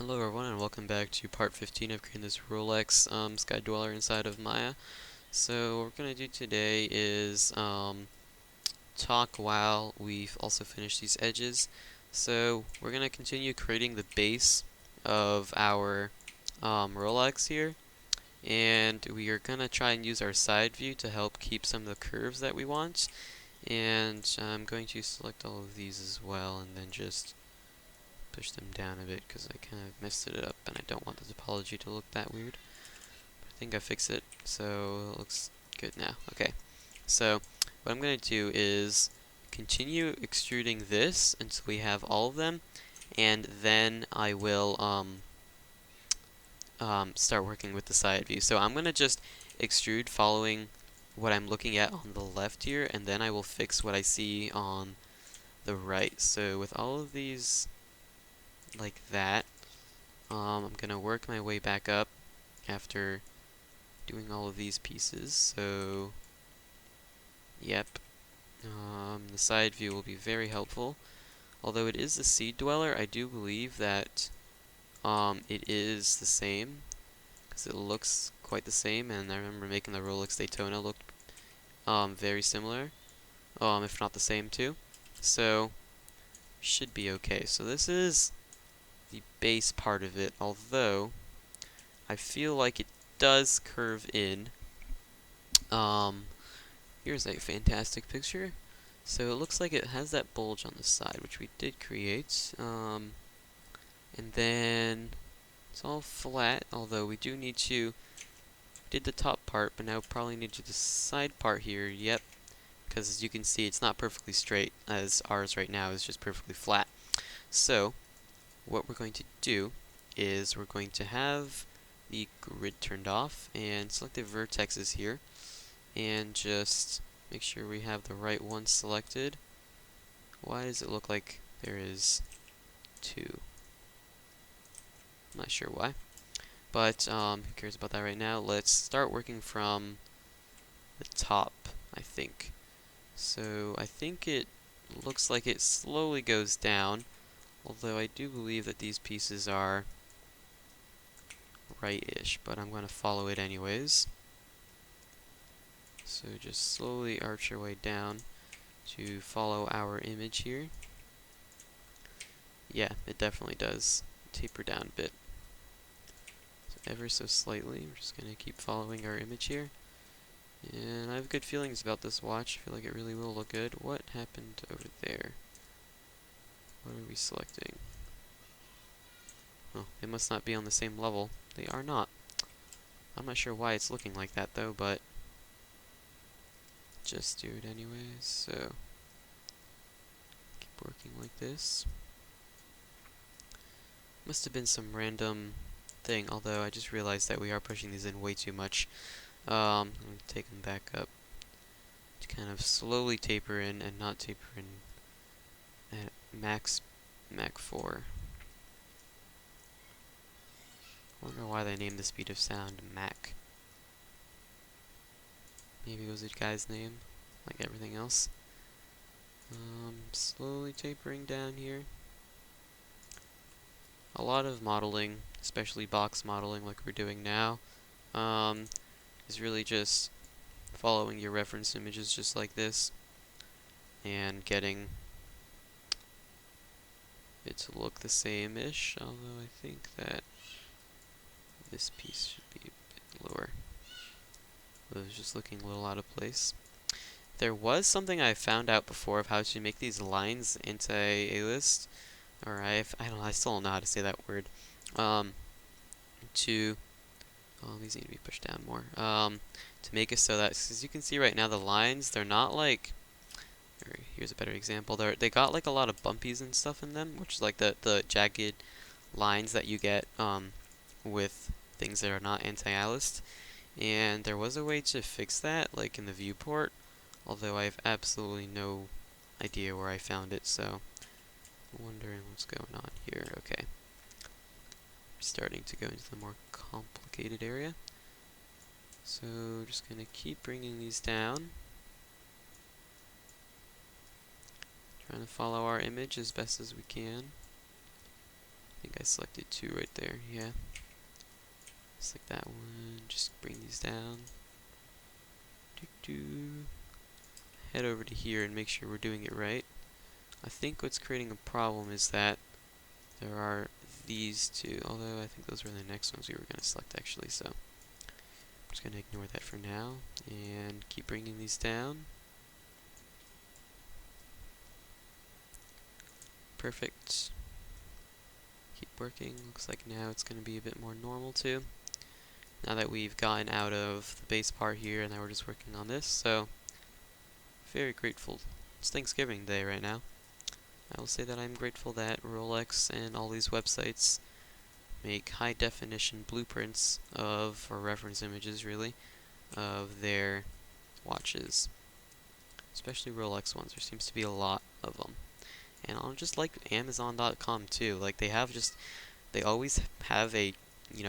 Hello everyone and welcome back to part 15 of creating this Rolex Sky Dweller inside of Maya. So what we're going to do today is talk while we've also finished these edges. So we're going to continue creating the base of our Rolex here, and we are going to try and use our side view to help keep some of the curves that we want. And I'm going to select all of these as well and then just push them down a bit because I kind of messed it up and I don't want the topology to look that weird. But I think I fixed it, so it looks good now. Okay, so what I'm going to do is continue extruding this until we have all of them, and then I will start working with the side view. So I'm going to just extrude following what I'm looking at on the left here, and then I will fix what I see on the right. So with all of these like that, I'm gonna work my way back up after doing all of these pieces. So, yep, the side view will be very helpful. Although it is the seed dweller, I do believe that it is the same because it looks quite the same. And I remember making the Rolex Daytona look very similar, if not the same too. So should be okay. So this is the base part of it, although I feel like it does curve in. Um, Here's a fantastic picture. So it looks like it has that bulge on the side, which we did create. And then it's all flat, although we do need to did the top part, but now probably need to do the side part here. Yep, because as you can see, it's not perfectly straight, as ours right now is just perfectly flat. So what we're going to do is we're going to have the grid turned off and select the vertexes here and just make sure we have the right one selected. Why does it look like there is two? I'm not sure why, but who cares about that right now? Let's start working from the top, I think. So I think it looks like it slowly goes down, although I do believe that these pieces are right-ish, but I'm going to follow it anyways. So just slowly arch your way down to follow our image here. Yeah, it definitely does taper down a bit. So ever so slightly, we're just going to keep following our image here. And I have good feelings about this watch. I feel like it really will look good. What happened over there? What are we selecting? Oh, they must not be on the same level. They are not. I'm not sure why it's looking like that though, but just do it anyways. So keep working like this. Must have been some random thing, although I just realized that we are pushing these in way too much. I'm going to take them back up to kind of slowly taper in and not taper in at Mach 4. I wonder why they named the speed of sound Mach. Maybe it was a guy's name, like everything else. Slowly tapering down here. A lot of modeling, especially box modeling like we're doing now, is really just following your reference images just like this and getting it to look the same-ish, although I think that this piece should be a bit lower. It was just looking a little out of place. There was something I found out before of how to make these lines into a list, or I don't know, I still don't know how to say that word. These need to be pushed down more. To make it so that, as you can see right now, the lines, they're not like, here's a better example, they got like a lot of bumpies and stuff in them, which is like the jagged lines that you get with things that are not anti-aliased. And there was a way to fix that, like in the viewport, although I have absolutely no idea where I found it, so I'm wondering what's going on here. Okay. Starting to go into the more complicated area. So just going to keep bringing these down. Trying to follow our image as best as we can. think I selected 2 right there, yeah. Select that one, just bring these down. Head over to here and make sure we're doing it right. I think what's creating a problem is that there are these two, although I think those were the next ones we were going to select actually, so I'm just going to ignore that for now and keep bringing these down. Perfect. Keep working. Looks like now it's going to be a bit more normal too. Now that we've gotten out of the base part here and now we're just working on this, so very grateful. It's Thanksgiving Day right now. I will say that I'm grateful that Rolex and all these websites make high definition blueprints of, or reference images really, of their watches. Especially Rolex ones, there seems to be a lot of them. And on just like Amazon.com too, like they always have a,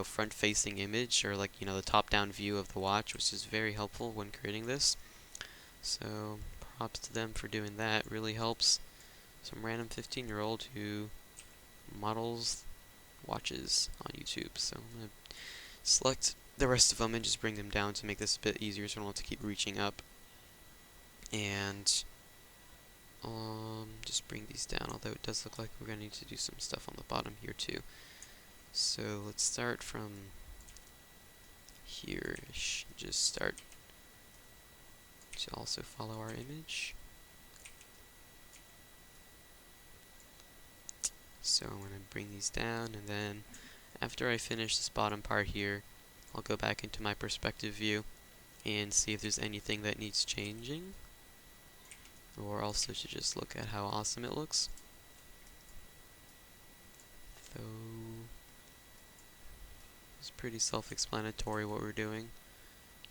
front facing image or like, the top down view of the watch, which is very helpful when creating this. So props to them for doing that, really helps. Some random 15-year-old who models watches on YouTube. So I'm going to select the rest of them and just bring them down to make this a bit easier so I don't have to keep reaching up. And just bring these down, although it does look like we're going to need to do some stuff on the bottom here too. So let's start from here-ish. Just start to also follow our image. So I'm going to bring these down, and then after I finish this bottom part here, I'll go back into my perspective view and see if there's anything that needs changing, or also to just look at how awesome it looks. Though it's pretty self-explanatory what we're doing.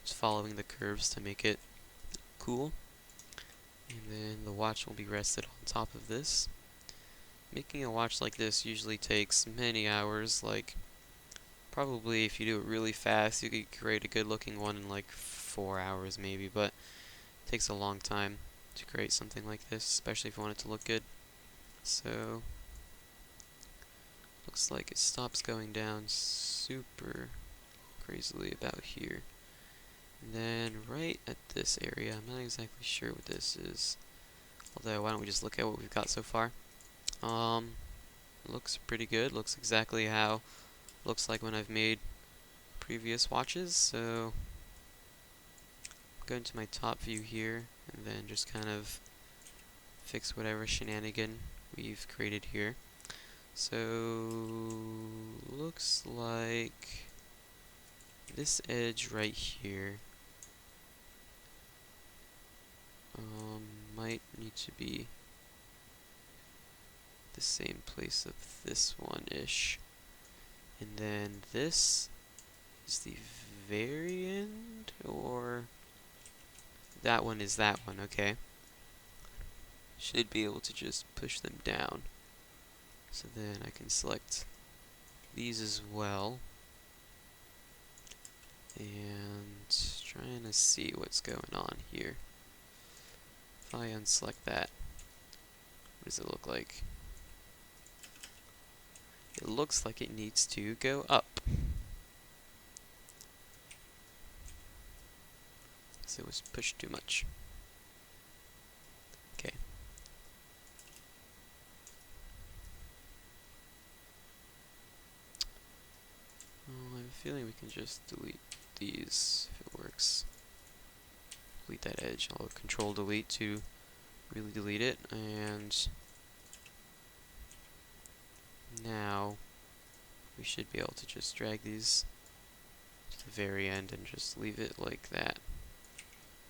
Just following the curves to make it cool. And then the watch will be rested on top of this. Making a watch like this usually takes many hours, like probably if you do it really fast you could create a good looking one in like 4 hours maybe, but it takes a long time to create something like this, especially if you want it to look good. So looks like it stops going down super crazily about here. And then right at this area, I'm not exactly sure what this is, although why don't we just look at what we've got so far. Looks pretty good, looks exactly how it looks like when I've made previous watches. So go into my top view here and then just kind of fix whatever shenanigan we've created here. So looks like this edge right here might need to be the same place of this one-ish. And then this is the very end, or that one is that one, okay. Should be able to just push them down. So then I can select these as well. And trying to see what's going on here. If I unselect that, what does it look like? It looks like it needs to go up. So it was pushed too much. Okay. Well, I have a feeling we can just delete these if it works. Delete that edge. I'll control delete to really delete it, and now we should be able to just drag these to the very end and just leave it like that.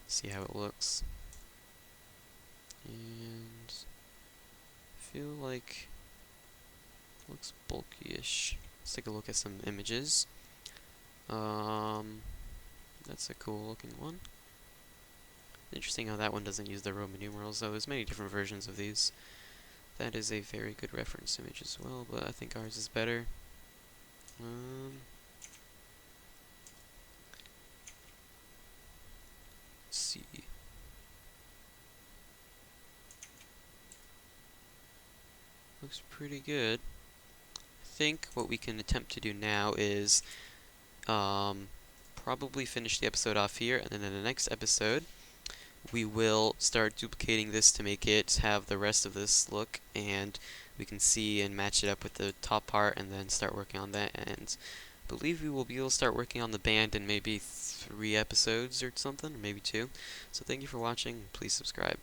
See how it looks. And I feel like it looks bulky-ish. Let's take a look at some images. That's a cool looking one. Interesting how that one doesn't use the Roman numerals, though there's many different versions of these. That is a very good reference image as well, but I think ours is better. Let's see. Looks pretty good. I think what we can attempt to do now is probably finish the episode off here, and then in the next episode, we will start duplicating this to make it have the rest of this look, and we can see and match it up with the top part, and then start working on that. And I believe we will be able to start working on the band in maybe 3 episodes or something, or maybe 2. So thank you for watching. Please subscribe.